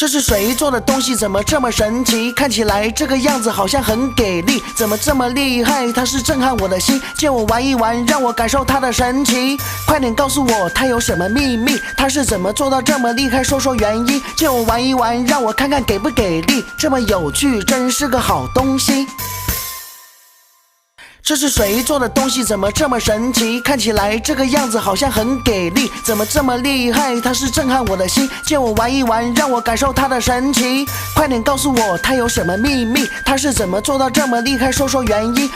这是谁做的东西？怎么这么神奇？看起来这个样子好像很给力，怎么这么厉害？它是震撼我的心，借我玩一玩，让我感受它的神奇。快点告诉我，它有什么秘密？它是怎么做到这么厉害？说说原因，借我玩一玩，让我看看给不给力。这么有趣，真是个好东西。这是谁做的东西？怎么这么神奇？看起来这个样子好像很给力，怎么这么厉害？它是震撼我的心，借我玩一玩，让我感受它的神奇。快点告诉我，它有什么秘密？它是怎么做到这么厉害？说说原因。